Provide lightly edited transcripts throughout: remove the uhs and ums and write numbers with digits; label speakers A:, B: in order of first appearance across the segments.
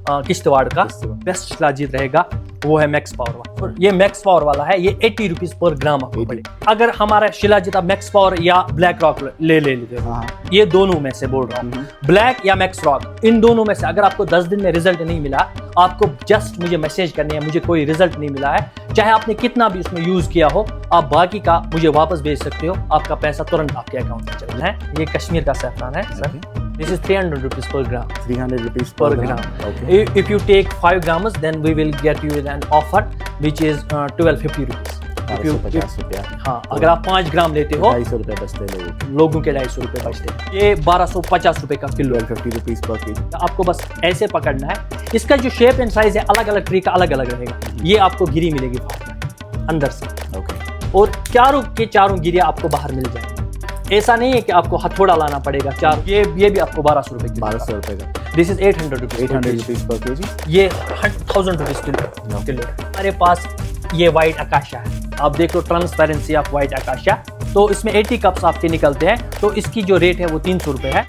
A: किश्तवाड़ का बेस्ट शिलाजीत रहेगा वो है मैक्स पावर वाला। और ये मैक्स पावर वाला है, ये 80 रुपीज पर ग्राम आपको पड़ेगा। अगर हमारा शिलाजीत आप मैक्स पावर या ब्लैक रॉक ले लेते हो, ये दोनों में से बोल रहा हूँ, ब्लैक या मैक्स रॉक, इन दोनों में से अगर आपको 10 दिन में रिजल्ट नहीं मिला, आपको जस्ट मुझे मैसेज करनी है, मुझे कोई रिजल्ट नहीं मिला है, चाहे आपने कितना भी उसमें यूज किया हो, आप बाकी का मुझे वापस भेज सकते हो, आपका पैसा तुरंत आपके अकाउंट में चलना है। ये कश्मीर का सैफरान है sir, this is 300 rupees per gram.
B: 300 rupees
A: per gram.
B: Okay.
A: If you take 5 grams, then we will get you an offer which is 1250 rupees. हाँ, अगर आप 5 ग्राम लेते हो
B: 250 रुपए बचते
A: लोगों के 250 रुपए बचते हैं। ये 1250 रुपए का किलो,
B: 1250 रुपीस पर केजी।
A: आपको बस ऐसे पकड़ना है। इसका जो शेप एंड साइज है अलग अलग ट्री का अलग अलग रहेगा। ये आपको गिरी मिलेगी अंदर से, और चारों के चारों गिरियां आपको बाहर मिल जाएंगी। ऐसा नहीं है कि आपको हथौड़ा लाना पड़ेगा चार, ये भी आपको 1200 रुपए
B: 1200 रुपए का।
A: दिस इज 800
B: रुपीस पर केजी।
A: ये 1000 रुपीज किलो। हमारे पास ये व्हाइट आकाशा है, आप देख लो ट्रांसपेरेंसी ऑफ व्हाइट आकाशा। तो इसमें 80 कप्स आपके निकलते हैं, तो इसकी जो रेट है वो 300 रुपए है।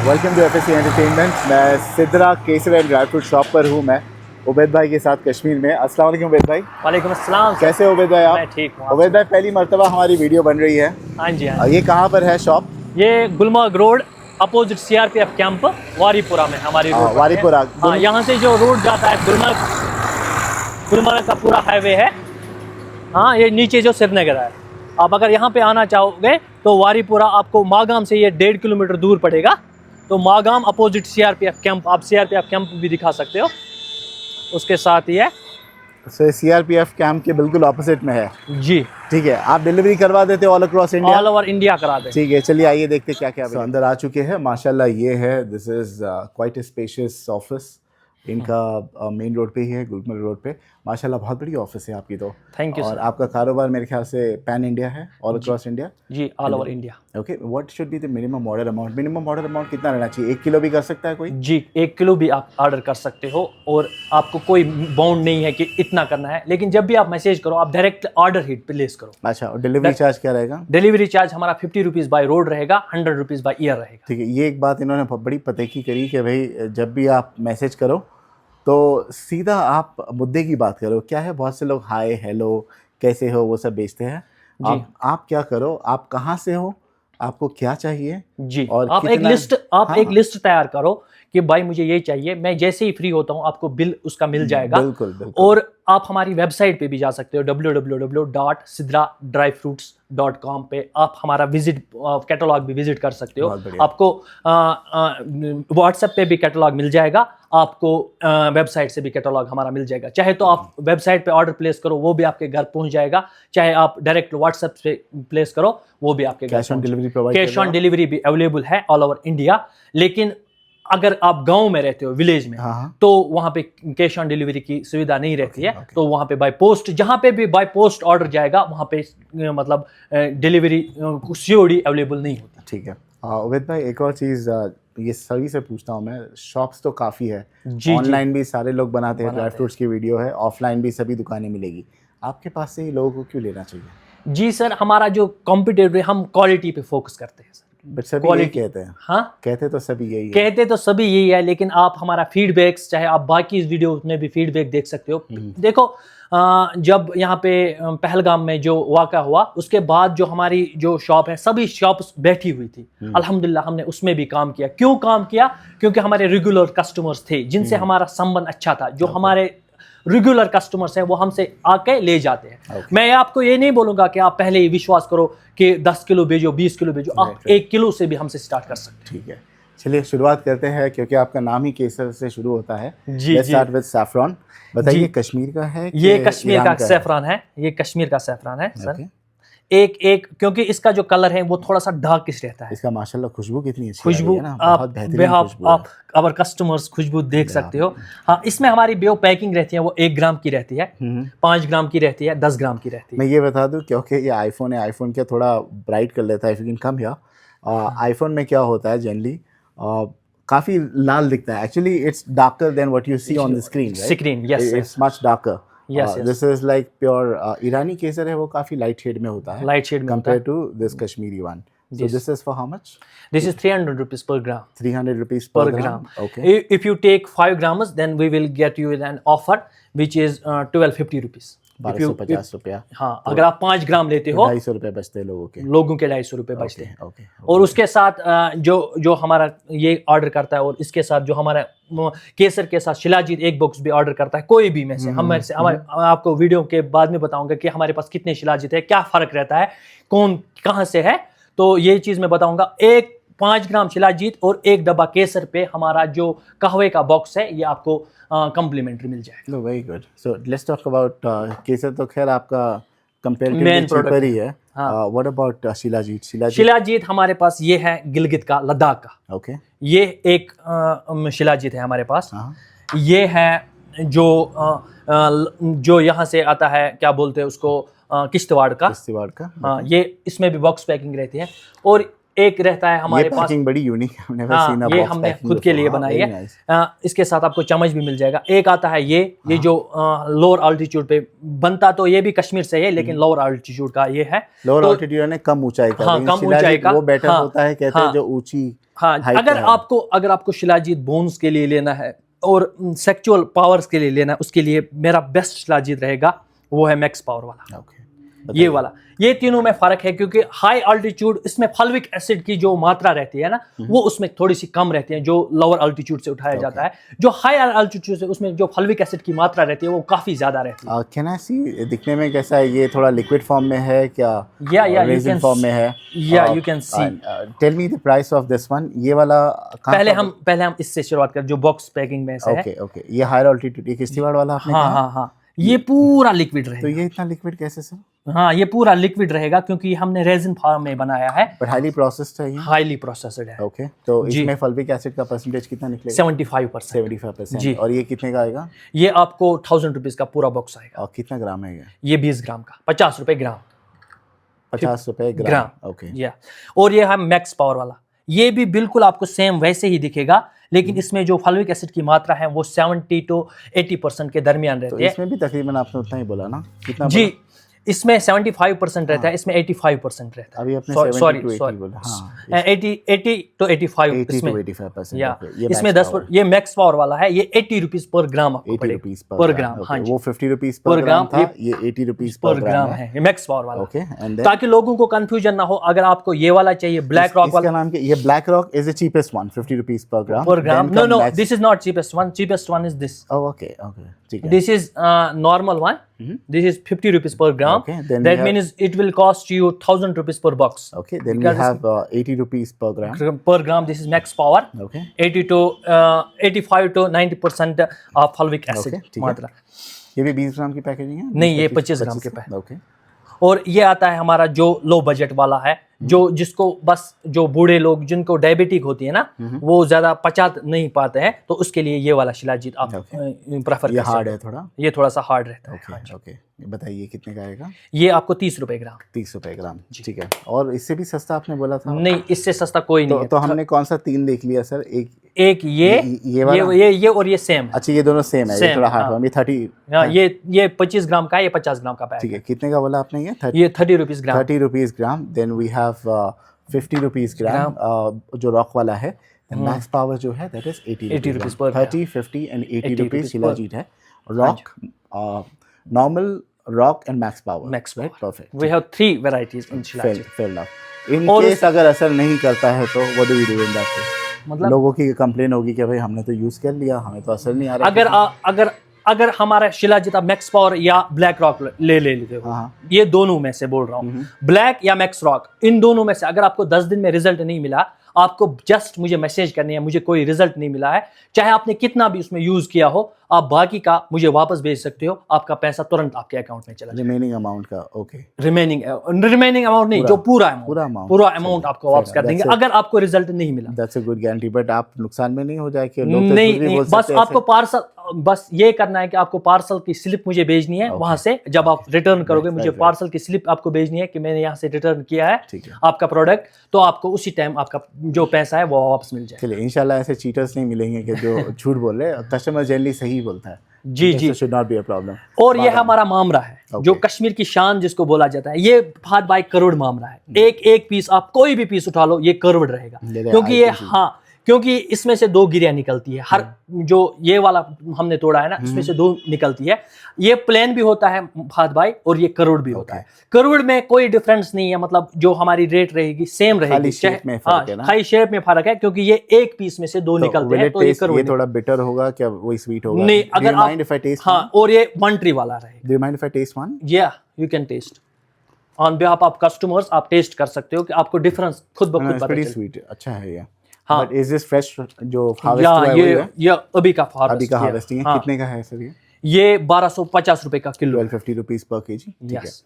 B: Welcome to FSC entertainment. मैं Sidra Kesar and dry fruit shop पर हूँ, मैं उबैद भाई के साथ कश्मीर में। अस्सलाम वालेकुम उबैद भाई।
A: वालेकुम अस्सलाम।
B: कैसे हो उबैद भाई आप?
A: मैं ठीक हूँ।
B: उबैद भाई पहली मर्तबा हमारी वीडियो बन रही है।
A: हाँ जी, हाँ।
B: ये कहाँ पर है शॉप?
A: ये Gulmarg road opposite CRPF camp Waripura में हमारी रोड।
B: वारीपुरा,
A: हाँ, यहाँ से जो रोड जाता है गुलमर्ग का पूरा हाईवे है। हाँ, ये नीचे जो श्रीनगर है, आप अगर यहाँ पे आना चाहोगे तो वारीपुरा आपको मागाम से ये 1.5 किलोमीटर दूर पड़ेगा। तो मागाम अपोजिट सीआरपीएफ कैंप, आप सीआरपीएफ कैंप भी दिखा सकते हो, उसके साथ ही है।
B: सीआरपीएफ कैंप के बिल्कुल ऑपोजिट में है
A: जी।
B: ठीक है, आप डिलीवरी करवा देते हो all across India?
A: All over India करा दे।
B: ठीक है, चलिए आइए देखते क्या क्या अंदर आ चुके हैं। माशाल्लाह ये है, this is quite spacious office. इनका मेन रोड पे ही है, गुलमर्ग रोड पे। माशाल्लाह बहुत बड़ी ऑफिस है आपकी तो।
A: Thank you.
B: और आपका कारोबार मेरे ख्याल से पैन इंडिया है, ऑल अक्रॉस इंडिया?
A: जी, all over India.
B: Okay, what should be the minimum order amount? Minimum order amount कितना रहना चाहिए? 1 किलो भी कर सकता है कोई?
A: जी, 1 किलो भी आप ऑर्डर कर सकते हो, और आपको कोई बाउंड नहीं है कि इतना करना है। लेकिन जब भी आप मैसेज करो, आप डायरेक्ट ऑर्डर ही प्लेस करो।
B: अच्छा, और डिलीवरी चार्ज क्या रहेगा?
A: डिलीवरी चार्ज हमारा 50 रुपीज़ बाय रोड रहेगा, 100 रुपीज़ बाय ईयर रहेगा।
B: ठीक है, ये एक बात इन्होंने बड़ी पतेकी करी कि भाई जब भी आप मैसेज करो तो सीधा आप मुद्दे की बात करो। क्या है, बहुत से लोग हाय हेलो कैसे हो वो सब बेचते हैं। आप क्या करो, आप कहाँ से हो, आपको क्या चाहिए
A: जी,
B: और
A: आप एक लिस्ट तैयार करो कि भाई मुझे ये चाहिए। मैं जैसे ही फ्री होता हूँ आपको बिल उसका मिल जाएगा।
B: बिल्कुल।
A: और आप हमारी वेबसाइट पे भी जा सकते हो, www.sidradryfruits.com पे आप हमारा कैटलॉग भी विजिट कर सकते हो। आपको व्हाट्सएप पे भी कैटलॉग मिल जाएगा, आपको वेबसाइट से भी कैटलॉग हमारा मिल जाएगा। चाहे तो आप वेबसाइट पे ऑर्डर प्लेस करो, वो भी आपके घर पहुंच जाएगा, चाहे आप डायरेक्ट व्हाट्सएप पे प्लेस करो, वो भी आपके घर।
B: Cash on delivery provide?
A: Cash on delivery भी अवेलेबल है ऑल ओवर इंडिया। लेकिन अगर आप गांव में रहते हो, विलेज में, तो वहां पे कैश ऑन डिलीवरी की सुविधा नहीं रहती है। तो वहां पे बाय पोस्ट, जहां पे भी बाय पोस्ट ऑर्डर जाएगा वहां पे मतलब डिलीवरी सीओडी अवेलेबल नहीं होती।
B: ठीक है उबैद भाई, एक और चीज़ ये सभी से पूछता हूँ मैं, शॉप्स तो काफ़ी है, ऑनलाइन भी सारे लोग बनाते हैं, ड्राई फ्रूट्स की वीडियो है, ऑफलाइन भी सभी दुकानें मिलेगी, आपके पास से ही लोगों को क्यों लेना चाहिए?
A: जी सर, हमारा जो कॉम्पिटिटिव, हम क्वालिटी पे फोकस करते हैं सर।
B: बट सभी यही कहते हैं।
A: हाँ,
B: कहते तो सभी यही है।
A: कहते तो सभी यही है, लेकिन आप हमारा फीडबैक्स, चाहे आप बाकी इस वीडियो में भी फीडबैक देख सकते हो। देखो, जब यहाँ पे पहलगाम में जो वाक़ा हुआ, उसके बाद जो हमारी जो शॉप है, सभी शॉप्स बैठी हुई थी। अल्हम्दुलिल्लाह हमने उसमें भी काम किया। क्यों काम किया? क्योंकि हमारे रेगुलर कस्टमर्स थे जिनसे हमारा संबंध अच्छा था। जो हमारे रेगुलर कस्टमर्स हैं वो हमसे आके ले जाते हैं। मैं आपको ये नहीं बोलूँगा कि आप पहले ही विश्वास करो कि 10 किलो भेजो, 20 किलो भेजो, आप 1 किलो से भी हमसे स्टार्ट कर सकते हैं।
B: ठीक है, चलिए शुरुआत करते हैं, क्योंकि आपका नाम ही केसर से शुरू होता है।
A: Let's
B: start with saffron। बताइए, कश्मीर का है?
A: ये कश्मीर का सैफरान है, ये कश्मीर का सैफरान है सर। एक क्योंकि इसका जो कलर है वो थोड़ा सा डार्किश रहता है।
B: इसका माशाल्लाह खुशबू कितनी अच्छी
A: खुशबू
B: है ना, बहुत बेहतरीन खुशबू है।
A: आप अवर कस्टमर्स खुशबू देख सकते हो। हाँ, इसमें हमारी जो पैकिंग रहती है वो 1 ग्राम की रहती है, 5 ग्राम की रहती है, 10 ग्राम की रहती है।
B: मैं ये बता दूं, क्योंकि ये आईफोन है, आईफोन क्या थोड़ा ब्राइट कर लेता है। If you can come here. IPhone में क्या होता है जनरली, काफी लाल दिखता है। Actually it's darker than what you see on the screen.
A: Yes,
B: it's much darker.
A: Yes.
B: This is like pure Irani kesar है, वो काफी लाइट शेड में होता है,
A: लाइट शेड में
B: compared to this Kashmiri one। So this is for how much?
A: This is 300 rupees per gram.
B: 300 rupees
A: Per
B: per
A: gram.
B: Okay.
A: If you take 5 grams, then we will get you an offer which is 1250 rupees.
B: 1250 रुपया।
A: हाँ, अगर आप 5 ग्राम लेते हो
B: 250 रुपए बचते हैं लोगों के।
A: लोगों के 250 रुपए बचते हैं।
B: ओके।
A: और उसके साथ जो हमारा ये ऑर्डर करता है, और इसके साथ जो हमारा केसर के साथ शिलाजीत एक बॉक्स भी ऑर्डर करता है, कोई भी में से हमारे आपको वीडियो के बाद में बताऊंगा कि हमारे पास कितने शिलाजीत है, क्या फर्क रहता है, कौन कहाँ से है, तो ये चीज मैं बताऊंगा। 5 ग्राम शिलाजीत और 1 डब्बा केसर पे हमारा जो कहवे का बॉक्स है ये आपको कम्प्लीमेंट्री मिल जाएगा।
B: No, very good. So let's talk about kesar. तो खैर आपका कंपैरेटिवली चीपर ही है। What about shilajit?
A: शिलाजीत हमारे पास ये है गिलगित का, लद्दाख का।
B: ओके।
A: ये एक शिलाजीत है हमारे पास। ये है जो यहाँ से आता है, क्या बोलते हैं उसको, किश्तवाड़ का। हाँ, ये इसमें भी बॉक्स पैकिंग रहती है। और एक रहता है हमारे पास,
B: पैकिंग बड़ी यूनिक है,
A: ये हमने खुद के लिए बनाई है। इसके साथ आपको चम्मच भी मिल जाएगा। एक आता है ये जो लोअर अल्टीट्यूड पे बनता, तो ये भी कश्मीर से है, लेकिन लोअर अल्टीट्यूड का ये है।
B: लोअर अल्टीट्यूड यानी कम ऊंचाई का।
A: हाँ, कम ऊंचाई का
B: वो बेटर होता है, कहते हैं जो ऊंची।
A: हाँ, अगर आपको शिलाजीत बोन्स के लिए लेना है और सेक्सुअल पावर्स के लिए लेना है, उसके लिए मेरा बेस्ट शिलाजीत रहेगा, वो है मैक्स पावर वाला। ये वाला, ये तीनों में फर्क है, क्योंकि हाई अल्टीट्यूड इसमें फल्विक एसिड की जो मात्रा रहती है ना, वो उसमें थोड़ी सी कम रहती है, जो लोअर अल्टीट्यूड से उठाया जाता है। जो हाई अल्टीट्यूड से उसमें जो फल्विक एसिड की मात्रा रहती है वो काफी ज्यादा रहती है।
B: कैन आई सी, दिखने में कैसा है? ये थोड़ा लिक्विड फॉर्म में है क्या?
A: या
B: रेजिन फॉर्म में है?
A: या you can see.
B: Tell me the price of this one. ये वाला
A: पहले हम इससे शुरुआत करें, जो बॉक्स पैकिंग में से है।
B: ओके। ये हाई अल्टीट्यूड, ये किश्तवाड़ वाला आपने कहा?
A: हाँ, ये पूरा लिक्विड रहेगा।
B: तो ये इतना लिक्विड कैसे सर?
A: हाँ, ये पूरा लिक्विड रहेगा क्योंकि हमने रेजिन फॉर्म में बनाया है।
B: बट हाईली प्रोसेस्ड है ये?
A: हाईली प्रोसेस्ड है।
B: ओके। तो इसमें फल्विक एसिड का परसेंटेज कितना निकलेगा?
A: 75%।
B: जी। और ये कितने का आएगा?
A: ये आपको 1000 रुपीज का पूरा बॉक्स आएगा।
B: और कितना ग्राम है
A: ये 20 ग्राम का, 50 रुपए ग्राम।
B: 50 रुपए ग्राम। ओके।
A: या और ये है मैक्स पावर वाला। ये भी बिल्कुल आपको सेम वैसे ही दिखेगा, लेकिन इसमें जो फल्विक एसिड की मात्रा है वो 70 to 80% के दरमियान रहती है।
B: इसमें भी तकरीबन आपने उतना ही बोला ना? कितना
A: जी बोला? इसमें 75% रहता है, इसमें 85% रहता है।
B: अभी आपने
A: 80 to 85 इसमें।
B: 85%।
A: या इसमें 10 ये मैक्स पावर वाला है, ये 80 रुपीज पर ग्राम आपको
B: 80 रुपीज
A: पर ग्राम। हाँ,
B: वो 50 रुपीज पर ग्राम था, ये 80 रुपीज पर ग्राम है।
A: ये मैक्स पावर वाला।
B: ओके।
A: ताकि लोगों को कंफ्यूजन ना हो, अगर आपको ये वाला चाहिए ब्लैक रॉक वाला।
B: नाम क्या? ये black rock is the cheapest one, 50 rupees per gram.
A: No, this is not cheapest one. Cheapest one is this.
B: Okay, ठीक है।
A: This is normal one. This is 50 rupees per gram.
B: Okay, then
A: that means it will cost you 1000 rupees per box.
B: Okay, then we have 80 rupees per gram.
A: Per gram, this is max power.
B: Okay.
A: 85 to 90% of fulvic acid मात्रा।
B: ये भी 20 ग्राम की packaging है?
A: नहीं, ये 25 ग्राम के package.
B: Okay.
A: और ये आता है हमारा जो लो बजट वाला है, जिसको बस जो बूढ़े लोग जिनको डायबिटिक होती है ना, वो ज्यादा पचा नहीं पाते हैं, तो उसके लिए ये वाला शिलाजीत आप प्रेफर।
B: ये हार्ड है थोड़ा?
A: ये थोड़ा सा हार्ड रहता है।
B: ओके। बताइए कितने का आएगा?
A: ये आपको 30 रुपए ग्राम।
B: 30 रुपए ग्राम, ठीक है। और इससे भी सस्ता आपने बोला था?
A: नहीं, इससे सस्ता कोई नहीं है।
B: तो हमने कौन सा 3 देख लिया सर?
A: एक ये वाला, ये और ये सेम।
B: अच्छा, ये दोनों सेम है। ये थोड़ा हार्ड है। ये 30।
A: हाँ, ये 25 ग्राम का है, ये 50 ग्राम का पैक।
B: ठीक है। कितने का बोला आपने?
A: ये 30 rupees gram.
B: 30 rupees gram. Then we have 50 rupees gram जो रॉक वाला है। मैक्स पावर जो है that is 80 rupees per. 30, 50 and 80 rupees shilajit है। Rock, normal rock and max power.
A: Right,
B: perfect.
A: We have 3 varieties in shilajit.
B: Fair enough. In case अगर असर नहीं करता है तो what do we do in that case? मतलब लोगों की कंप्लेन होगी कि भाई हमने तो यूज कर लिया, हमें तो असर नहीं आ रहा।
A: अगर हमारा शिलाजीत आप मैक्स पावर या ब्लैक रॉक ले लेते हो, ये दोनों में से बोल रहा हूँ, ब्लैक या मैक्स रॉक, इन दोनों में से अगर आपको 10 दिन में रिजल्ट नहीं मिला, आपको जस्ट मुझे मैसेज करनी है, मुझे कोई रिजल्ट नहीं मिला है, चाहे आपने कितना भी उसमें यूज किया हो, आप बाकी का मुझे वापस भेज सकते हो। आपका पैसा तुरंत आपके अकाउंट में चला जाएगा।
B: रिमेनिंग अमाउंट का? ओके।
A: रिमेनिंग अमाउंट नहीं, जो पूरा अमाउंट आपको वापस कर देंगे अगर आपको रिजल्ट नहीं मिला।
B: That's a good guarantee. But आप नुकसान में नहीं हो जाए कि
A: नहीं, बस आपको पार्सल, बस ये करना है कि आपको पार्सल की स्लिप मुझे भेजनी है। वहां से जब आप रिटर्न करोगे, मुझे पार्सल की स्लिप आपको भेजनी है कि मैंने यहाँ से रिटर्न किया है आपका प्रोडक्ट, तो आपको उसी टाइम आपका जो पैसा है वो वापस मिल जाए।
B: चलिए, इंशाल्लाह ऐसे चीटर्स नहीं मिलेंगे कि जो झूठ बोल रहे हैं। कस्टमर जनरली सही बोलता है।
A: जी जी,
B: should not be a problem.
A: और ये हमारा मामरा है जो कश्मीर की शान जिसको बोला जाता है। ये फहद भाई करोड़ मामरा है। एक एक पीस आप कोई भी पीस उठा लो ये करोड़ रहेगा, क्योंकि ये हाँ, क्योंकि इसमें से 2 गिरियां निकलती है। हर जो ये वाला हमने तोड़ा है ना, इसमें से 2 निकलती है। ये प्लेन भी होता है फहद भाई और ये करोड़ भी होता है। करोड़ में कोई डिफरेंस नहीं है, मतलब जो हमारी रेट रहेगी सेम रहेगी, खाली शेप में फर्क है, क्योंकि ये एक पीस में से 2 निकलते हैं। तो ये करोड़।
B: ये थोड़ा बिटर होगा क्या, वही स्वीट होगा?
A: नहीं, अगर आप हाँ, और ये 1 ट्री वाला रहेगा।
B: Do you mind if I taste one?
A: Yeah, you can taste. On behalf of customers आप टेस्ट कर सकते हो कि आपको डिफरेंस खुद ब खुद पता चले।
B: स्वीट अच्छा है ये।
A: हाँ,
B: बट इज दिस फ्रेश जो हार्वेस्ट हुआ है?
A: ये अभी का
B: हार्वेस्टिंग है। कितने का है सर ये?
A: ये 1250 रुपए का kilo,
B: 1250 rupees per KG.
A: Yes.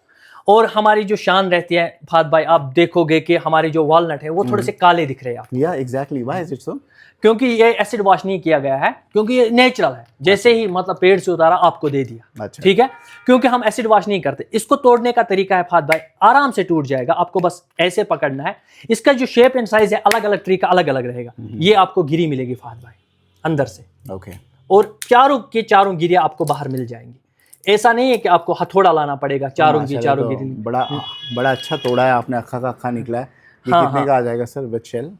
A: और हमारी जो शान रहती है फहद भाई, आप देखोगे कि हमारे जो वॉलनट है वो थोड़े से काले दिख रहे हैं आपको।
B: या exactly, why is it so?
A: क्योंकि ये एसिड वॉश नहीं किया गया है, क्योंकि ये नेचुरल है, जैसे ही मतलब पेड़ से उतारा आपको दे दिया।
B: अच्छा।
A: ठीक है, क्योंकि हम एसिड वॉश नहीं करते। इसको तोड़ने का तरीका है फहद भाई, आराम से टूट जाएगा, आपको बस ऐसे पकड़ना है। इसका जो शेप एंड साइज है अलग अलग ट्री का अलग अलग रहेगा। ये आपको गिरी मिलेगी फहद भाई अंदर से।
B: ओके।
A: और चारों के चारों गिरियां आपको बाहर मिल जाएंगी। ऐसा नहीं है कि आपको हथौड़ा लाना पड़ेगा, चारों की चारों गिरी।
B: बड़ा अच्छा तोड़ा है आपने, अक्खा का अक्खा निकला है। ये कितने का आ जाएगा सर विद शेल?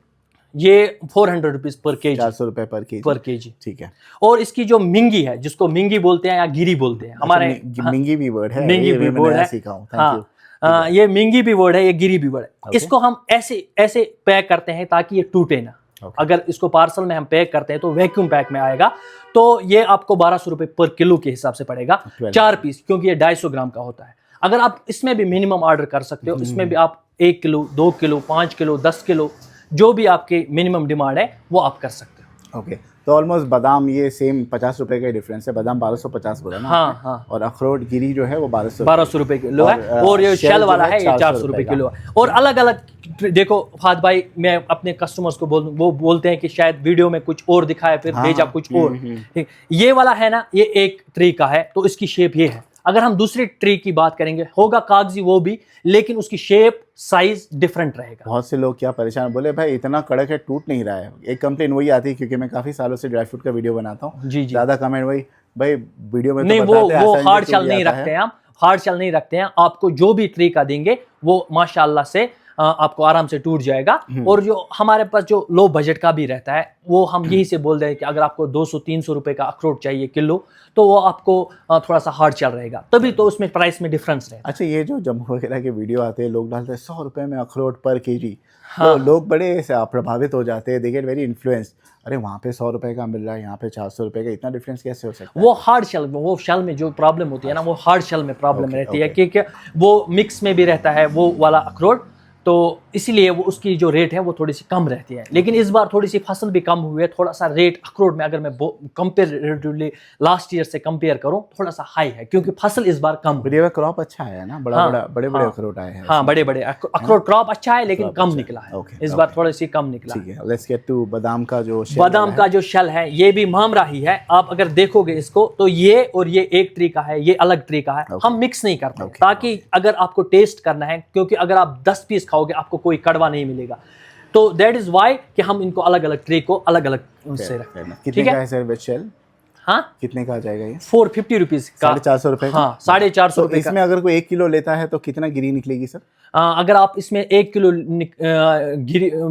A: ये 400 रुपीज पर केजी,
B: 400 रुपए पर केजी। ठीक है।
A: और इसकी जो मिंगी है, जिसको मिंगी बोलते हैं या गिरी बोलते हैं, हमारे
B: मिंगी भी वर्ड है,
A: मिंगी भी वर्ड है,
B: सीखा हूं। Thank you.
A: ये मिंगी भी वर्ड है, ये गिरी भी वर्ड है। इसको हम ऐसे ऐसे पैक करते हैं ताकि ये टूटे ना। अगर इसको पार्सल में हम पैक करते हैं तो वैक्यूम पैक में आएगा, तो ये आपको 1200 रुपए पर किलो के हिसाब से पड़ेगा, 4 पीस, क्योंकि ये 250 ग्राम का होता है। अगर आप इसमें भी मिनिमम ऑर्डर कर सकते हो, इसमें भी आप 1 किलो 2 किलो 5 किलो 10 किलो जो भी आपके मिनिमम डिमांड है वो आप कर सकते हो।
B: ओके। तो ऑलमोस्ट बादाम ये सेम 50 रुपए का डिफरेंस है। बादाम 1250 बोला ना?
A: हाँ हाँ।
B: और अखरोट गिरी जो है वो
A: 1200 रुपए किलो है, और ये शेल वाला है ये 400 रुपए किलो है। और अलग अलग देखो फहद भाई, मैं अपने कस्टमर्स को वो बोलते हैं कि शायद वीडियो में कुछ और दिखाया फिर भेजा कुछ और। ये वाला है ना, ये एक ट्री का है, तो इसकी शेप ये है। अगर हम दूसरी ट्री की बात करेंगे, होगा कागजी वो भी, लेकिन उसकी शेप साइज डिफरेंट रहेगा।
B: बहुत से लोग क्या परेशान, बोले भाई इतना कड़क है, टूट नहीं रहा है। एक कंप्लेन वही आती है, क्योंकि मैं काफी सालों से ड्राई फ्रूट का वीडियो बनाता हूँ। जी जी। ज्यादा कमेंट वही, भाई वीडियो में
A: नहीं,
B: तो
A: वो हार्ड शेल नहीं रखते हैं, हम हार्ड शेल नहीं रखते हैं। आपको जो भी ट्री का देंगे वो माशाल्लाह से आपको आराम से टूट जाएगा। और जो हमारे पास जो लो बजट का भी रहता है, वो हम यही से बोल रहे हैं कि अगर आपको 200-300 रुपए का अखरोट चाहिए किलो, तो वो आपको थोड़ा सा हार्ड चल रहेगा, तभी तो उसमें प्राइस में डिफरेंस है।
B: अच्छा, ये जो जम्मू वगैरह के वीडियो आते हैं, लोग डालते हैं 100 रुपए में अखरोट पर केजी। हाँ। तो लोग बड़े प्रभावित हो जाते हैं, दे गेट वेरी इन्फ्लुएंस। अरे वहाँ पे 100 रुपए का मिल रहा है, यहाँ पे 400 रुपए का, इतना डिफरेंस कैसे हो सकता है?
A: वो हार्ड शेल, वो शेल में जो प्रॉब्लम होती है ना, वो हार्ड शेल में प्रॉब्लम रहती है, क्योंकि वो मिक्स में भी रहता है वो वाला अखरोट, तो इसीलिए वो उसकी जो रेट है वो थोड़ी सी कम रहती है। लेकिन इस बार थोड़ी सी फसल भी कम हुई है, थोड़ा सा रेट अखरोट में अगर मैं कंपेरेटिवली लास्ट ईयर से कंपेयर करूं, थोड़ा सा हाई है, क्योंकि फसल इस बार कम हुई है।
B: क्रॉप अच्छा है ना, बड़े बड़े अखरोट आए हैं।
A: हाँ, बड़े बड़े अखरोट क्रॉप अच्छा है, लेकिन कम निकला है इस बार, थोड़ी सी कम निकला।
B: ठीक है, लेट्स गेट टू बादाम का जो
A: शेल है, ये भी मामरा ही है। आप अगर देखोगे इसको तो ये और ये एक ट्री का है, ये अलग ट्री का है। हम मिक्स नहीं करते, ताकि अगर आपको टेस्ट करना है, क्योंकि अगर आप 10 पीस खाओगे आपको कोई कड़वा नहीं मिलेगा, तो दैट इज वाई कि हम इनको अलग अलग ट्रे को अलग अलग से रखते हैं।
B: कितने का है सर विद शेल?
A: हाँ,
B: कितने का आ जाएगा ये?
A: 450 रुपीज का,
B: 450 रुपए।
A: हाँ, 450 रुपए।
B: इसमें अगर कोई 1 किलो लेता है तो कितना गिरी निकलेगी सर?
A: अगर आप इसमें 1 किलो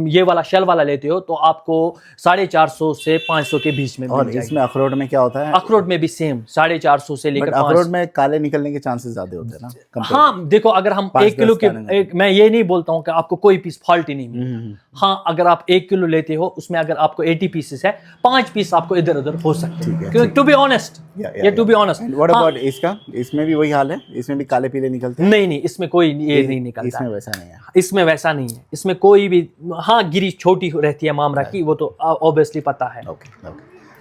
A: ये वाला शेल वाला लेते हो तो आपको 450 से 500 के बीच में।
B: और इसमें अखरोट में क्या होता है?
A: अखरोट में भी सेम 450 से लेकर 500।
B: अखरोट में काले निकलने के चांसेस ज्यादा होते हैं ना?
A: हाँ, देखो अगर हम 1 किलो के, मैं ये नहीं बोलता हूँ कि आपको कोई पीस फॉल्टी नहीं मिले। हाँ, अगर आप 1 किलो लेते हो, उसमें अगर आपको 80 पीसेस है, 5 पीस आपको इधर उधर हो सकते हैं, टू बी ऑनेस्ट। ये to be honest.
B: What about इसका? इसमें भी वही हाल है? इसमें भी काले पीले निकलते हैं?
A: नहीं, इसमें कोई ये नहीं निकलता।
B: इसमें वैसा नहीं है।
A: इसमें वैसा नहीं है, इसमें कोई भी, हाँ, गिरी छोटी रहती है मामरा की, वो तो ऑब्वियसली पता है।
B: ओके,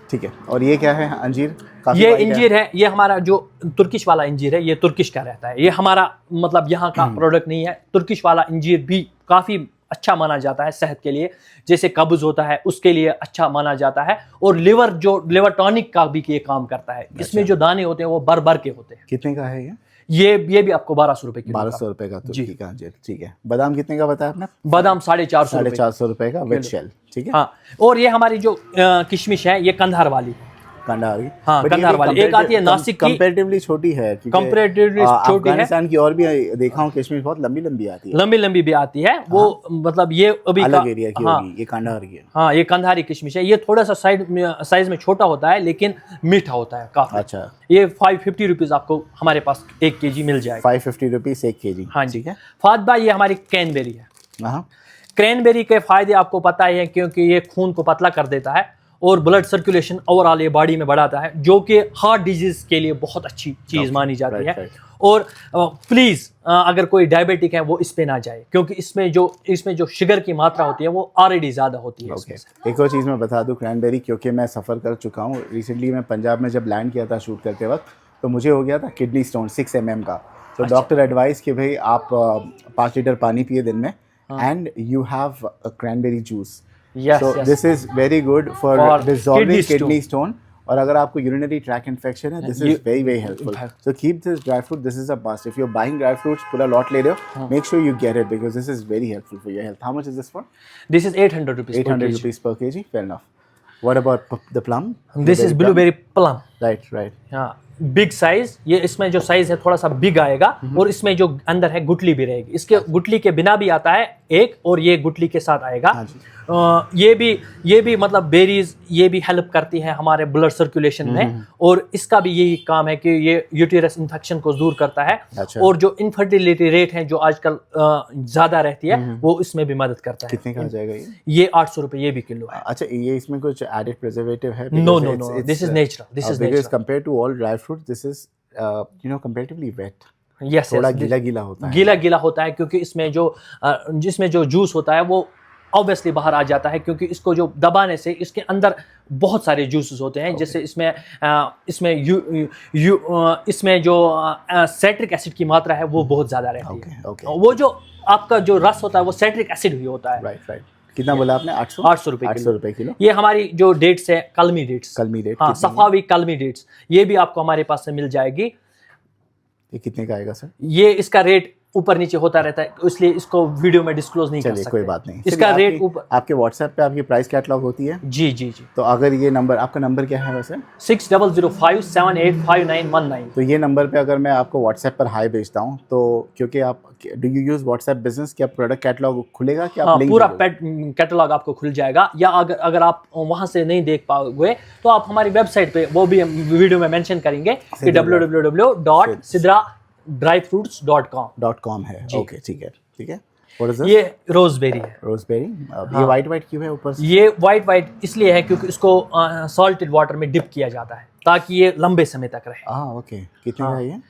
B: ठीक है। और ये क्या है? अंजीर?
A: ये इंजीर है, ये हमारा जो तुर्किश वाला इंजीर है, ये तुर्किश का रहता है। ये हमारा मतलब यहाँ का प्रोडक्ट नहीं है। तुर्किश वाला इंजीर भी काफी अच्छा माना जाता है सेहत के लिए, जैसे कब्ज होता है उसके लिए अच्छा माना जाता है, और लिवर टॉनिक का भी ये काम करता है। इसमें जो दाने होते हैं वो भर के होते हैं।
B: कितने का है
A: ये भी आपको 1200 रुपए की।
B: 1200 रुपए का तुर्की का अंजीर, ठीक है। बादाम कितने का बताया आपने?
A: बादाम 450
B: रुपए का विद शेल, ठीक है।
A: हाँ, और ये हमारी जो किशमिश है, ये कंधार वाली।
B: कंधार की।
A: हाँ, कंधार वाली एक आती है नासिक की,
B: कंपैरेटिवली छोटी है,
A: कंपैरेटिवली छोटी है।
B: अफगानिस्तान की और भी देखा हूँ, कश्मीर बहुत लंबी लंबी आती है,
A: लंबी लंबी भी आती है वो, मतलब ये अभी
B: अलग एरिया की
A: हाँ,
B: होगी, ये कंधार की है।
A: हाँ, ये कंधारी किशमिश है। ये थोड़ा सा साइज में छोटा होता है लेकिन मीठा होता है काफी।
B: अच्छा,
A: ये 550 रुपीज आपको हमारे पास 1 kg मिल जाएगा।
B: 550 रुपीज 1 kg।
A: हाँ जी।
B: ठीक है।
A: फाद भाई, ये हमारी क्रैनबेरी है।
B: हाँ,
A: क्रैनबेरी के फायदे आपको पता ही है, क्योंकि ये खून को पतला कर देता है और ब्लड सर्कुलेशन ओवरऑल ये बॉडी में बढ़ाता है, जो कि हार्ट डिजीज के लिए बहुत अच्छी चीज मानी जाती है। और प्लीज अगर कोई डायबिटिक है वो इस पे ना जाए, क्योंकि इसमें जो शुगर की मात्रा होती है वो ऑलरेडी ज्यादा होती है।
B: एक और चीज़ मैं बता दूं, क्रैनबेरी, क्योंकि मैं सफ़र कर चुका हूँ रिसेंटली, मैं पंजाब में जब लैंड किया था शूट करते वक्त, तो मुझे हो गया था किडनी स्टोन 6 mm का। तो डॉक्टर एडवाइस कि भाई आप 5 लीटर पानी पिए दिन में, and you have a cranberry juice. So this is very good for dissolving kidney stone. और अगर आपको यूरिनरी ट्रैक इन्फेक्शन है, this is very very helpful. So keep this dry fruit, this is a must. If you are buying dry fruits, पूरा lot ले रहे हो, make sure you get it because this is very helpful for your health. How much is this for?
A: This is 800 rupees
B: 800 rupees per kg. Fair enough. What about the plum?
A: This is blueberry plum.
B: Right, right.
A: हाँ, big size. ये इसमें जो size है थोड़ा सा big आएगा, और इसमें जो अंदर है गुठली भी रहेगी। इसके गुठली के बिना भी आता है एक, और ये गुठली के साथ आएगा।
B: हाँ जी।
A: ये भी मतलब बेरीज ये भी हेल्प करती है हमारे ब्लड सर्कुलेशन में, और इसका भी यही काम है कि ये यूटेरस इन्फेक्शन को दूर करता है।
B: अच्छा।
A: और जो इनफर्टिलिटी रेट है जो आजकल ज्यादा रहती है, वो इसमें भी मदद करता है।
B: कितने का आ जाएगा ये?
A: ये 800 रुपए ये भी किलो है।
B: अच्छा, ये इसमें कुछ एडेड प्रिजर्वेटिव है?
A: No, this is natural. This is
B: because compared to all dry fruits, this is comparatively wet.
A: Yes,
B: थोड़ा गीला गीला होता है।
A: गीला गीला होता है, क्योंकि जिसमें जो जूस होता है वो ऑब्वियसली बाहर आ जाता है, क्योंकि इसको जो दबाने से इसके अंदर बहुत सारे जूसेस होते हैं। जैसे इसमें जो साइट्रिक एसिड की मात्रा है वो बहुत ज़्यादा रहती है। वो जो आपका जो रस होता है वो साइट्रिक एसिड ही होता है।
B: राइट। कितना बोला आपने?
A: 800 रुपए किलो। ये हमारी जो डेट्स है कलमी डेट्स। हाँ, सफावी कलमी डेट्स, ये भी आपको हमारे पास से मिल जाएगी।
B: ये कितने का आएगा सर?
A: ये इसका रेट ऊपर नीचे होता रहता है, इसलिए इसको वीडियो में डिस्क्लोज नहीं कर सकते।
B: कोई बात नहीं।
A: इसका रेट ऊपर
B: आपके व्हाट्सएप पे आपकी प्राइस कैटलॉग होती है? जी। तो अगर ये नंबर, आपका नंबर क्या है वैसे?
A: 6005785919।
B: तो ये नंबर पे अगर मैं आपको व्हाट्सएप पर हाई भेजता हूँ, तो क्योंकि आप do you use WhatsApp business, क्या प्रोडक्ट कैटलॉग खुलेगा? क्या
A: हाँ, पूरा कैटलॉग आपको खुल जाएगा। या अगर आप वहां से नहीं देख पाओगे तो आप हमारी वेबसाइट पे, वो भी हम वीडियो में मेंशन करेंगे कि www.sidradryfruits.com
B: है। ओके, ठीक है। What is this?
A: ये रोजबेरी है।
B: रोजबेरी। ये वाइट क्यों है ऊपर से?
A: ये वाइट इसलिए है क्योंकि इसको सॉल्टेड वाटर में डिप किया जाता है ताकि ये लंबे समय तक रहे।
B: ओके। कितने का है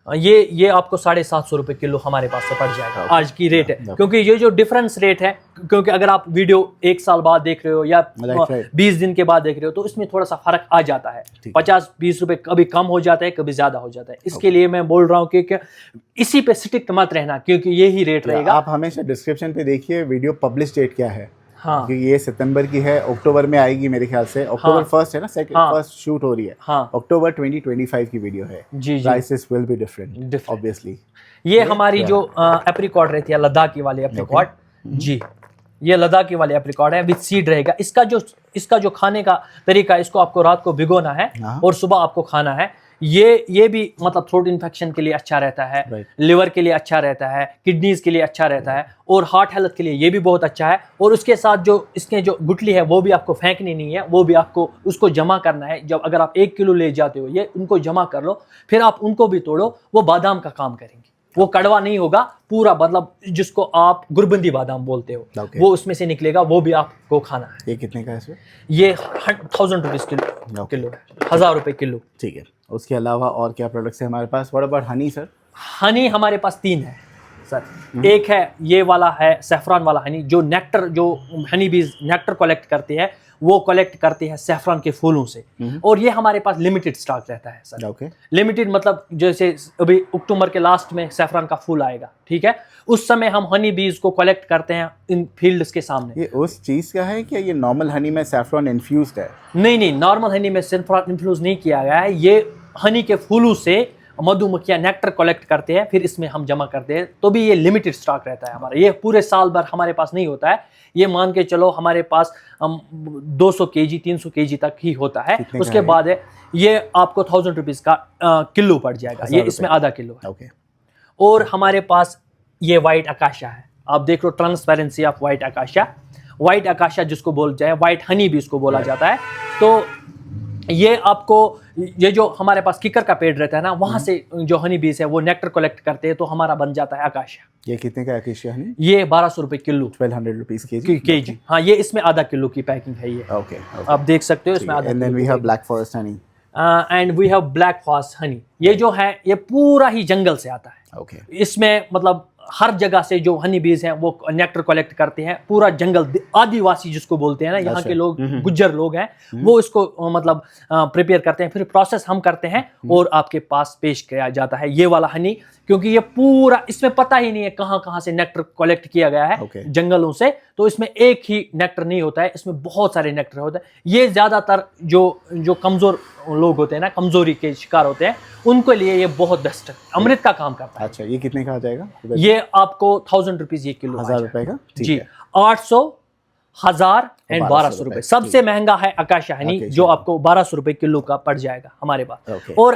A: ये आपको 750 रुपए किलो हमारे पास से पड़ जाएगा। आज की रेट है, क्योंकि ये जो डिफरेंस रेट है, क्योंकि अगर आप वीडियो 1 साल बाद देख रहे हो या 20 दिन के बाद देख रहे हो, तो इसमें थोड़ा सा फर्क आ जाता है। 50-20 रुपए कभी कम हो जाता है, कभी ज्यादा हो जाता है। इसके लिए मैं बोल रहा हूँ कि इसी पे स्टिक मत रहना, क्योंकि यही रेट रहेगा।
B: आप हमेशा डिस्क्रिप्शन पे देखिए वीडियो पब्लिश डेट क्या है।
A: हाँ,
B: क्योंकि ये सितंबर की है, अक्टूबर में आएगी मेरे ख्याल से। अक्टूबर 1 है ना, फर्स्ट शूट हो रही है। अक्टूबर 2025 की वीडियो है। Prices will be different obviously.
A: ये हमारी जो एप्रिकॉट रहती है, लद्दाखी वाली एप्रिकॉट। जी, ये लद्दाखी वाली एप्रिकॉट है, विद सीड रहेगा। इसका जो खाने का तरीका, इसको आपको रात को भिगोना है और सुबह आपको खाना है। ये भी मतलब थ्रोट इन्फेक्शन के लिए अच्छा रहता है, लिवर के लिए अच्छा रहता है, किडनीज के लिए अच्छा रहता है, और हार्ट हेल्थ के लिए ये भी बहुत अच्छा है। और उसके साथ जो इसके जो गुठली है वो भी आपको फेंकनी नहीं है, वो भी आपको उसको जमा करना है। जब अगर आप 1 किलो ले जाते हो, ये उनको जमा कर लो, फिर आप उनको भी तोड़ो, वो बादाम का काम करेंगे। वो कड़वा नहीं होगा पूरा, मतलब जिसको आप गुरबंदी बादाम बोलते हो, वो उसमें से निकलेगा, वो भी आपको खाना है।
B: ये कितने का है इसमें?
A: ये 1000 रुपीज किलो, 1000 रुपए किलो।
B: ठीक है। उसके अलावा और क्या प्रोडक्ट्स है हमारे पास? What about honey sir?
A: Honey हमारे पास 3 है सर। एक है ये वाला है सैफरान वाला हनी, जो नेक्टर, जो हनी बीज नेक्टर कलेक्ट करती है, वो कलेक्ट करती है सैफरान के फूलों से। और ये हमारे पास लिमिटेड स्टॉक रहता है सर।
B: ओके।
A: लिमिटेड मतलब जैसे अभी अक्टूबर के लास्ट में सैफरान का फूल आएगा, ठीक है, उस समय हम हनी बीज को कलेक्ट करते हैं इन फील्ड्स के सामने।
B: ये उस चीज का है कि ये नॉर्मल हनी में सैफरान इन्फ्यूज्ड है?
A: नहीं, नॉर्मल हनी में सैफरान इन्फ्यूज नहीं किया गया है। ये हनी के फूलों से मधुमक्खियां नेक्टर कलेक्ट करते हैं, फिर इसमें हम जमा करते हैं, तो भी ये लिमिटेड स्टॉक रहता है हमारा, ये पूरे साल भर हमारे पास नहीं होता है। ये मान के चलो हमारे पास 200 kg 300 kg तक ही होता है। उसके बाद है ये आपको 1000 रुपीज़ का किलो पड़ जाएगा, ये इसमें आधा किलो है।
B: ओके।
A: और हमारे पास ये वाइट आकाशा है, आप देख लो ट्रांसपेरेंसी ऑफ वाइट आकाशा। वाइट आकाशा जिसको बोल जाए, वाइट हनी भी उसको बोला जाता है। तो ये आपको, ये जो हमारे पास किकर का पेड़ रहता है ना, वहां से जो हनी बीज है वो नेक्टर कलेक्ट करते हैं, तो हमारा बन जाता है आकाशा।
B: ये कितने का आकाशा हनी?
A: ये 1200 रुपए किलो,
B: 1200 रुपीज
A: केजी। हाँ, ये इसमें आधा किलो की पैकिंग है ये।
B: ओके,
A: आप देख सकते हो इसमें आधा।
B: And then we have black forest honey.
A: And we have black forest honey. ये जो है ये पूरा ही जंगल से आता है।
B: ओके।
A: इसमें मतलब हर जगह से जो हनी बीज हैं वो नेक्टर कलेक्ट करते हैं, पूरा जंगल, आदिवासी जिसको बोलते हैं ना, यहाँ के लोग, गुज्जर लोग हैं, वो इसको मतलब प्रिपेयर करते हैं, फिर प्रोसेस हम करते हैं और आपके पास पेश किया जाता है ये वाला हनी। क्योंकि ये पूरा, इसमें पता ही नहीं है कहाँ कहाँ से नेक्टर कलेक्ट किया गया है जंगलों से, तो इसमें एक ही नेक्टर नहीं होता है, इसमें बहुत सारे नेक्टर होते हैं। ये ज्यादातर जो कमजोर लोग होते हैं ना, कमजोरी के शिकार होते हैं, उनके लिए ये बहुत बेस्ट अमृत का काम करता है।
B: अच्छा, ये कितने का आ जाएगा?
A: ये आपको 1000 रुपीज ये किलो,
B: 1000 रुपए का
A: जी। 800, 1000 एंड 1200 रुपए। सबसे महंगा है आकाशा हनी, जो आपको 1200 रुपए किलो का पड़ जाएगा हमारे पास। और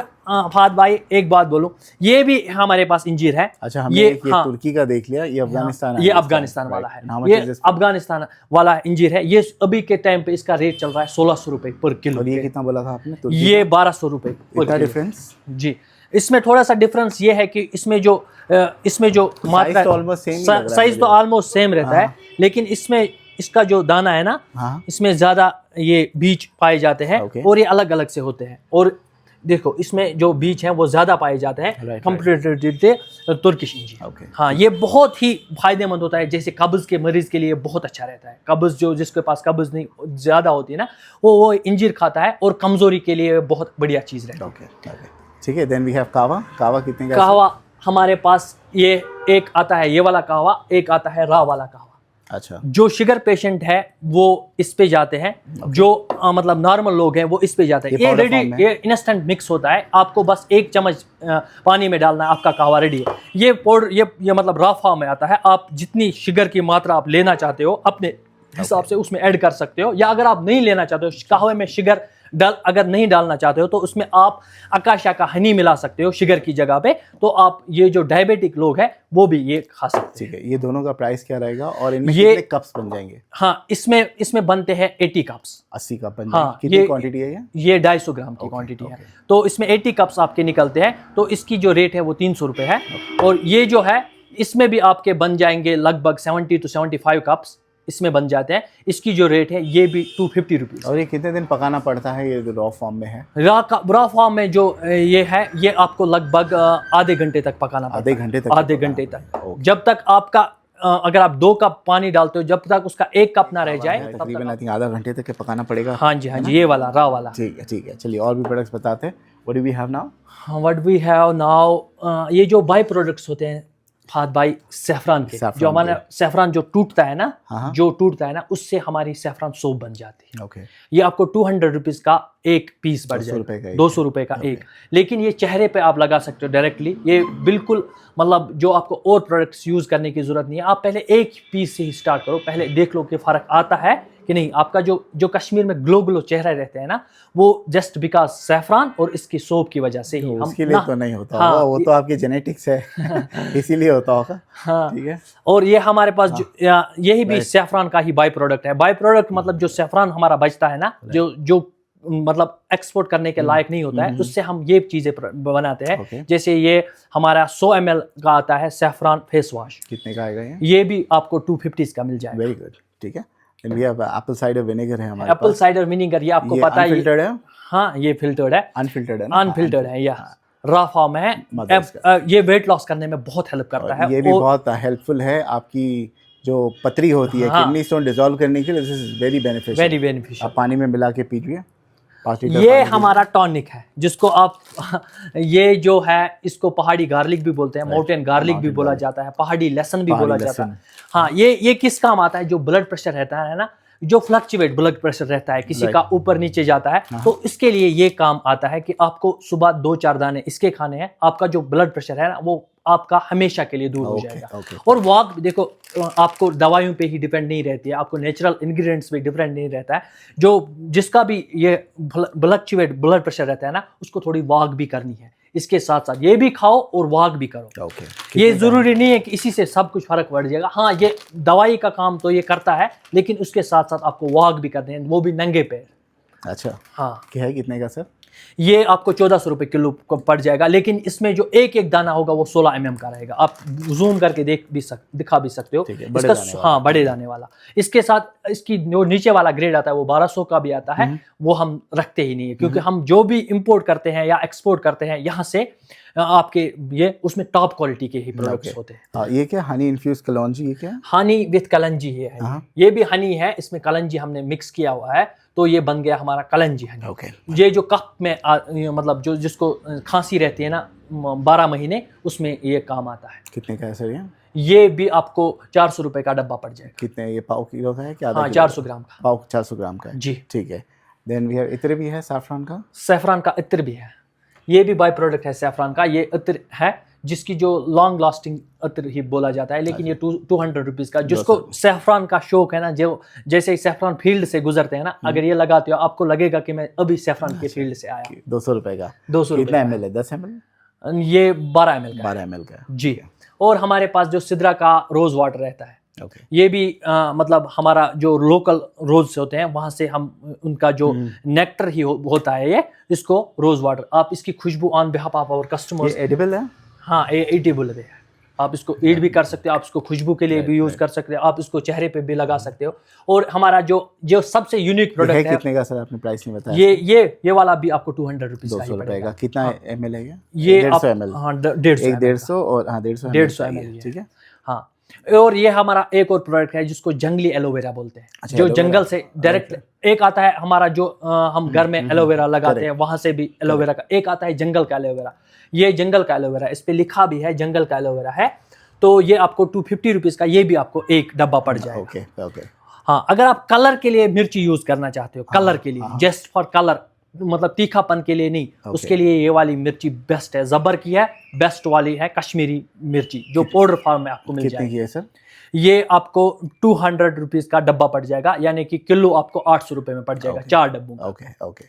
A: फाद भाई एक बात बोलूं, ये भी हमारे पास इंजीर है।
B: अच्छा, हमने ये तुर्की का देख लिया, ये अफगानिस्तान है।
A: ये अफगानिस्तान वाला है, ये अफगानिस्तान वाला इंजीर है। ये अभी के टाइम पे इसका रेट चल रहा है 1600 रुपए पर किलो।
B: और ये कितना बोला था आपने?
A: ये 1200 रुपए पर
B: डिफरेंस
A: जी। इसमें थोड़ा सा डिफरेंस ये है कि इसमें जो मात्रा, साइज तो ऑलमोस्ट सेम रहता है, लेकिन इसमें इसका जो दाना है ना, इसमें ज्यादा ये बीज पाए जाते हैं और ये अलग अलग से होते हैं। और देखो इसमें जो बीज हैं वो ज्यादा पाए जाते हैं कंपेरेटिव तुर्किश इंजीर। हाँ, ये बहुत ही फायदेमंद होता है, जैसे कब्ज के मरीज के लिए बहुत अच्छा रहता है। कब्ज जो, जिसके पास कब्ज नहीं ज्यादा होती है ना, वो इंजीर खाता है और कमजोरी के लिए बहुत बढ़िया चीज रहती है।
B: ठीक है। देन वी हैव कावा। कावा कितने का?
A: कावा हमारे पास ये एक आता है, ये वाला कावा, एक आता है रा वाला कावा।
B: अच्छा।
A: जो शुगर पेशेंट है वो इस पे जाते हैं, जो मतलब नॉर्मल लोग हैं वो इस पे जाते हैं। ये रेडी, ये इंस्टेंट मिक्स होता है, आपको बस 1 चम्मच पानी में डालना है, आपका कहवा रेडी है। ये पाउडर, ये मतलब रॉ फॉर्म में आता है। आप जितनी शुगर की मात्रा आप लेना चाहते हो अपने हिसाब से उसमें ऐड कर सकते हो, या अगर आप नहीं लेना चाहते हो, कहवे में शुगर अगर नहीं डालना चाहते हो, तो उसमें आप आकाशा का हनी मिला सकते हो शुगर की जगह पे। तो आप, ये जो डायबिटिक लोग हैं वो भी ये खा सकते हैं।
B: ठीक है। ये दोनों का प्राइस क्या रहेगा और इनमें कितने कप्स बन जाएंगे?
A: हाँ, इसमें बनते हैं 80 कप्स।
B: 80 कप बन
A: हाँ,
B: कितनी क्वांटिटी है
A: ये 250 ग्राम की क्वांटिटी है। तो इसमें 80 कप्स आपके निकलते हैं, तो इसकी जो रेट है वो 300 रुपए है। और ये जो है, इसमें भी आपके बन जाएंगे लगभग 70 to 75 कप्स इसमें बन जाते हैं। इसकी जो रेट है ये भी 250 रुपीज।
B: और ये कितने दिन पकाना पड़ता है? ये रॉ फॉर्म में है?
A: रॉ फॉर्म में जो ये है, ये आपको लगभग आधे घंटे तक पकाना पड़ता है। आधे घंटे तक। जब तक आपका, अगर आप 2 कप पानी डालते हो, जब तक उसका 1 कप ना रह जाए,
B: तकरीबन आई थिंक आधा घंटे तक पकाना पड़ेगा।
A: हाँ जी, हाँ जी, ये वाला रॉ वाला।
B: ठीक है, ठीक है। चलिए और भी प्रोडक्ट्स बताते हैं। What do we have now?
A: What we have now, ये जो बाय प्रोडक्ट्स होते हैं फाद भाई, सेफ्रॉन के, जो हमारा सेफ्रॉन जो टूटता है ना, उससे हमारी सेफ्रॉन सोप बन जाती है। ये आपको 200 रुपीज का एक पीस पड़ जाएगा, 200 रुपए का एक। लेकिन ये चेहरे पे आप लगा सकते हो डायरेक्टली, ये बिल्कुल मतलब जो आपको और प्रोडक्ट्स यूज करने की जरूरत नहीं है। आप पहले एक पीस से ही स्टार्ट करो, पहले देख लो कि फर्क आता है कि नहीं। आपका जो कश्मीर में ग्लो चेहरा रहते हैं ना, वो जस्ट बिकॉज सेफ्रॉन और इसकी सोप की वजह से ही। हम
B: उसके लिए तो नहीं होता होगा, वो तो आपकी जेनेटिक्स है इसीलिए होता होगा। हाँ, ठीक है।
A: और ये हमारे पास यही भी सेफ्रॉन का ही बाय प्रोडक्ट है। बाय प्रोडक्ट मतलब जो सेफ्रॉन हमारा बचता है ना, जो मतलब एक्सपोर्ट करने के लायक नहीं होता है, उससे हम ये चीजें बनाते हैं। जैसे ये हमारा 100 ml का आता है सेफ्रॉन फेस वॉश।
B: कितने का आएगा
A: ये भी आपको 250 का मिल जाएगा।
B: वेरी गुड, ठीक है। एप्पल साइडर विनेगर है हमारे पास।
A: एप्पल साइडर विनेगर, ये आपको पता है,
B: अनफिल्टर्ड है।
A: हाँ, ये फिल्टर्ड है। अनफिल्टर्ड है, यह रॉ फॉर्म है। ये वेट लॉस करने में बहुत हेल्प करता है।
B: ये भी बहुत हेल्पफुल है। आपकी जो पतरी होती है, किडनी स्टोन डिसॉल्व करने के लिए दिस इज वेरी बेनिफिशियल। आप पानी में मिला के पीजिए।
A: ये हमारा टॉनिक है, जिसको आप ये जो है, इसको पहाड़ी गार्लिक भी बोलते हैं, माउंटेन गार्लिक भी बोला जाता है, पहाड़ी लहसुन भी बोला जाता है। हाँ, ये किस काम आता है? जो ब्लड प्रेशर रहता है ना, जो फ्लक्चुएट ब्लड प्रेशर रहता है, किसी का ऊपर नीचे जाता है, तो इसके लिए ये काम आता है कि आपको सुबह 2-4 दाने इसके खाने हैं, आपका जो ब्लड प्रेशर है ना वो आपका हमेशा के लिए दूर हो जाएगा। और वॉक देखो आपको दवाइयों पे ही डिपेंड नहीं रहती है, आपको नेचुरल इंग्रेडिएंट्स पे डिपेंड नहीं रहता है। जो जिसका भी ये फ्लक्चुएट ब्लड प्रेशर रहता है ना, उसको थोड़ी वॉक भी करनी है, इसके साथ साथ ये भी खाओ और वॉक भी करो। ये जरूरी नहीं है कि इसी से सब कुछ फर्क पड़ जाएगा। हाँ, ये दवाई का काम तो ये करता है, लेकिन उसके साथ साथ आपको वॉक भी करने हैं, वो भी नंगे पैर।
B: अच्छा,
A: हाँ।
B: क्या है, कितने का सर?
A: ये आपको 1400 रुपये किलो को पड़ जाएगा, लेकिन इसमें जो एक एक दाना होगा वो 16 mm का रहेगा। आप जूम करके दिखा भी सकते हो इसका। हाँ, बड़े दाने वाला। इसके साथ इसकी जो नीचे वाला ग्रेड आता है वो 1200 का भी आता है, वो हम रखते ही नहीं है, क्योंकि हम जो भी इंपोर्ट करते हैं या एक्सपोर्ट करते हैं यहाँ से आपके ये उसमें टॉप क्वालिटी के ही प्रोडक्ट्स होते हैं।
B: ये क्या हनी इन्फ्यूज कलौंजी, ये क्या है?
A: हनी विथ कलंजी है। ये भी हनी है, इसमें कलंजी हमने मिक्स किया हुआ है, तो ये बन गया हमारा कलंजी हनी। ये जो कप में मतलब जो जिसको खांसी रहती है ना 12 महीने, उसमें ये काम आता है।
B: कितने का है सर
A: ये भी आपको 400 रुपए का डब्बा पड़ जाएगा।
B: कितने, ये पाव किलो का है क्या?
A: हाँ, 400 ग्राम का।
B: पाव 400 ग्राम का है
A: जी,
B: ठीक है। देन वी हैव इत्र भी है, सैफरान का।
A: सैफरान का इत्र भी है, ये भी बाय प्रोडक्ट है सैफरान का। ये इत्र है जिसकी जो लॉन्ग लास्टिंग इत्र ही बोला जाता है, लेकिन ये 200 रुपीज़ का, जिसको सैफरान का शौक है ना, जो जैसे ही सैफरान फील्ड से गुजरते हैं ना, अगर ये लगाते हो आपको लगेगा कि मैं अभी सैफरान के फील्ड से आया।
B: 200 रुपए का।
A: 200 रुपए।
B: कितना ml है? 10 ml?
A: ये 12 ml का।
B: 12 ml का
A: जी। और हमारे पास जो सिद्रा का रोज वाटर रहता है, ये भी मतलब हमारा जो लोकल रोज से होते हैं वहां से हम उनका जो नेक्टर ही होता है ये, इसको रोज वाटर। आप इसकी खुशबू on behalf of our customers.
B: ये एडिबल है?
A: हाँ, ये एडिबल है। आप इसको ईट भी कर सकते हो, आप इसको खुशबू के लिए भी यूज कर सकते हो, आप इसको चेहरे पे भी लगा सकते हो। और हमारा जो सबसे यूनिक प्रोडक्ट है,
B: कितने का सर आपने प्राइस नहीं बताया?
A: ये वाला भी आपको 200 रुपीज का ही पड़ेगा।
B: कितना ml है
A: ये?
B: 150 ml।
A: हाँ, 150
B: और हाँ
A: 150 ml,
B: ठीक है।
A: हाँ, और ये हमारा एक और प्रोडक्ट है जिसको जंगली एलोवेरा बोलते हैं, जो जंगल से डायरेक्ट। एक आता है हमारा जो हम घर में एलोवेरा लगाते हैं, वहां से भी एलोवेरा का। एक आता है जंगल का एलोवेरा, ये जंगल का एलोवेरा, इस पे लिखा भी है जंगल का एलोवेरा है। तो ये आपको 250 रुपीज़ का ये भी आपको एक डब्बा पड़ जाएगा।
B: ओके।
A: हाँ, अगर आप कलर के लिए मिर्ची यूज करना चाहते हो, कलर के लिए, जस्ट फॉर कलर, मतलब तीखापन के लिए नहीं, उसके लिए ये वाली मिर्ची बेस्ट है। जबर की है, बेस्ट वाली है कश्मीरी मिर्ची, जो पाउडर फॉर्म में आपको मिल जाएगी।
B: कितने की है सर?
A: ये आपको 200 रुपीज़ का डब्बा पड़ जाएगा, यानी कि किलो आपको 800 रुपए में पड़ जाएगा, 4 डब्बों का।
B: ओके।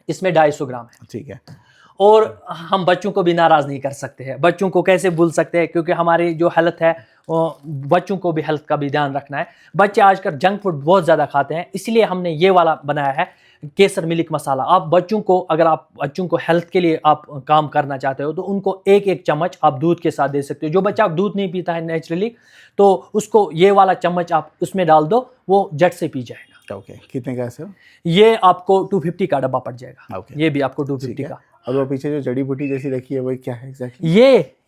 A: इसमें 250 ग्राम है।
B: ठीक है।
A: और हम बच्चों को भी नाराज़ नहीं कर सकते हैं। बच्चों को कैसे भूल सकते हैं, क्योंकि हमारी जो हेल्थ है, बच्चों को भी हेल्थ का भी ध्यान रखना है। बच्चे आजकल जंक फूड बहुत ज़्यादा खाते हैं, इसलिए हमने ये वाला बनाया है केसर मिल्क मसाला। आप बच्चों को, अगर आप बच्चों को हेल्थ के लिए आप काम करना चाहते हो, तो उनको एक एक चम्मच आप दूध के साथ दे सकते हो। जो बच्चा दूध नहीं पीता है नेचुरली, तो उसको ये वाला चम्मच आप उसमें डाल दो, वो झट से पी जाएगा।
B: ओके। कितने का है सर?
A: ये आपको 250 का डब्बा पड़ जाएगा। ये भी आपको 250 का।
B: और वो पीछे जो जड़ी बूटी जैसी रखी है वो क्या है एग्जैक्टली?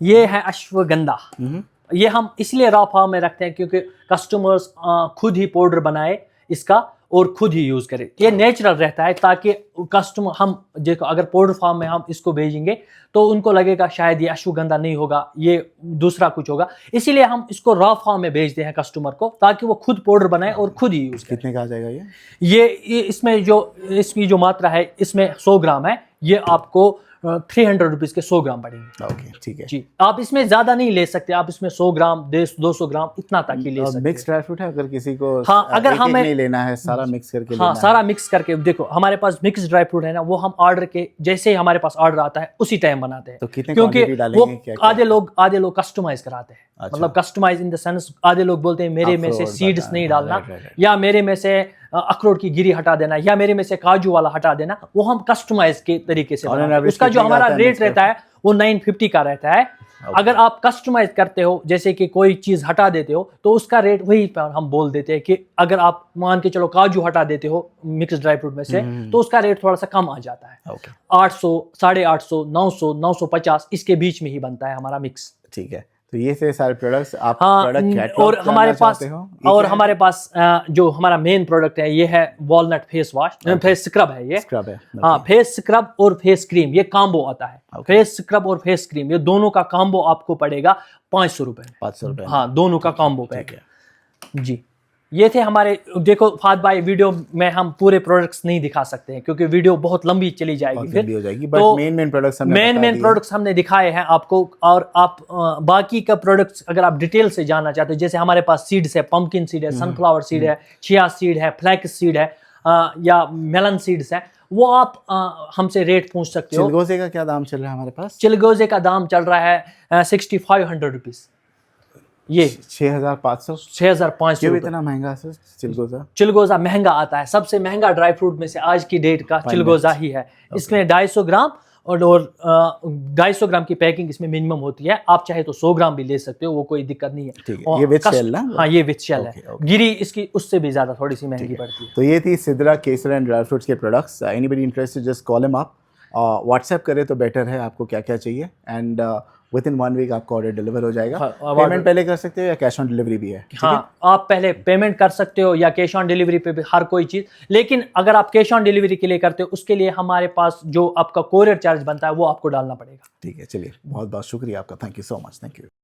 A: ये है अश्वगंधा। ये हम इसलिए रॉ फॉर्म में रखते हैं क्योंकि कस्टमर्स खुद ही पाउडर बनाए इसका और खुद ही यूज करें। ये नेचुरल रहता है, ताकि कस्टमर, हम देखो अगर पाउडर फॉर्म में हम इसको भेजेंगे तो उनको लगेगा शायद ये अश्वगंधा नहीं होगा, ये दूसरा कुछ होगा। इसीलिए हम इसको रॉ फॉर्म में भेजते हैं कस्टमर को, ताकि वो खुद पाउडर बनाए और खुद ही यूज करें।
B: कितने का आ जाएगा
A: ये इसमें इसकी जो मात्रा है, इसमें 100 ग्राम है, ये आपको 300 रुपीज़ के 100 ग्राम पड़ेंगे।
B: ओके, ठीक है
A: जी। आप इसमें ज़्यादा नहीं ले सकते, आप इसमें 100 ग्राम 200 ग्राम इतना तक ही ले सकते हैं।
B: मिक्स ड्राई फ्रूट है अगर किसी को?
A: हाँ, अगर हमें
B: नहीं लेना है, सारा मिक्स करके
A: हाँ, सारा मिक्स करके। देखो हमारे पास मिक्स ड्राई फ्रूट है ना, वो हम ऑर्डर के जैसे ही हमारे पास ऑर्डर आता है उसी टाइम बनाते हैं।
B: तो कितने
A: क्योंकि
B: डालेंगे,
A: वो
B: क्या
A: आधे लोग कस्टमाइज कराते हैं। अच्छा। मतलब कस्टमाइज इन द सेंस, आधे लोग बोलते हैं मेरे में से सीड्स नहीं डालना, या मेरे में से अखरोट की गिरी हटा देना, या मेरे में से काजू वाला हटा देना। वो हम कस्टमाइज के तरीके से बनाते हैं। उसका जो हमारा रेट रहता है वो 950 का रहता है। अगर आप कस्टमाइज करते हो, जैसे कि कोई चीज़ हटा देते हो, तो उसका रेट वही पर हम बोल देते हैं कि अगर आप मान के चलो काजू हटा देते हो मिक्स ड्राई फ्रूट में से, तो उसका रेट थोड़ा सा कम आ जाता है। 800, 850, 900, 950 इसके बीच में ही बनता है हमारा मिक्स।
B: ठीक है। तो ये से सारे प्रोडक्ट्स आप
A: प्रोडक्ट कैटलॉग और हमारे पास, और हमारे पास जो हमारा मेन प्रोडक्ट है ये है walnut face wash, face scrub है ये।
B: स्क्रब है।
A: हाँ, फेस स्क्रब और फेस क्रीम, ये कॉम्बो आता है। फेस स्क्रब और फेस क्रीम, ये दोनों का कॉम्बो आपको पड़ेगा 500 रुपए।
B: 500 रुपए?
A: हाँ, दोनों का कॉम्बो पैक है जी। ये थे हमारे, देखो फाद भाई वीडियो में हम पूरे प्रोडक्ट्स नहीं दिखा सकते हैं क्योंकि वीडियो बहुत लंबी चली जाएगी,
B: बहुत
A: फिर
B: लंबी हो जाएगी, बट मेन प्रोडक्ट्स हमने
A: मेन प्रोडक्ट्स हमने दिखाए हैं आपको। और आप बाकी का प्रोडक्ट्स अगर आप डिटेल से जानना चाहते हो, जैसे हमारे पास सीड्स है, पंपकिन सीड है, सनफ्लावर सीड है, चिया सीड है, फ्लैक्स सीड है, या मेलन सीड्स है, वो आप हमसे रेट पूछ सकते हो।
B: चिलगोजे का क्या दाम चल रहा है हमारे पास?
A: चिलगोजे का दाम चल रहा है 6500 रुपीज। ये
B: 6500।
A: 6500
B: क्यों इतना महंगा सर चिलगोजा?
A: चिलगोजा महंगा आता है, सबसे महंगा ड्राई फ्रूट में से आज की डेट का चिलगोजा ही है। इसमें 250 ग्राम और 250 ग्राम की पैकिंग इसमें मिनिमम होती है। आप चाहे तो 100 ग्राम भी ले सकते हो, वो कोई दिक्कत नहीं है।
B: ठीक है, ये विथ शेल ना?
A: हाँ, ये विथ शेल है। गिरी इसकी उससे भी ज्यादा थोड़ी सी महंगी पड़ती है।
B: तो ये थी Sidra Kesar and dry fruits के products. Anybody interested just call him up, WhatsApp करें तो बेटर है, आपको क्या क्या चाहिए, एंड विद इन 1 वीक आपको ऑर्डर डिलीवर हो जाएगा। पेमेंट पहले कर सकते हो या कैश ऑन डिलीवरी भी है?
A: हाँ, आप पहले पेमेंट कर सकते हो या कैश ऑन डिलीवरी पे भी, हर कोई चीज़। लेकिन अगर आप कैश ऑन डिलीवरी के लिए करते हो, उसके लिए हमारे पास जो आपका कोरियर चार्ज बनता है वो आपको डालना पड़ेगा।
B: ठीक है, चलिए, बहुत बहुत शुक्रिया आपका, thank you so much, thank you.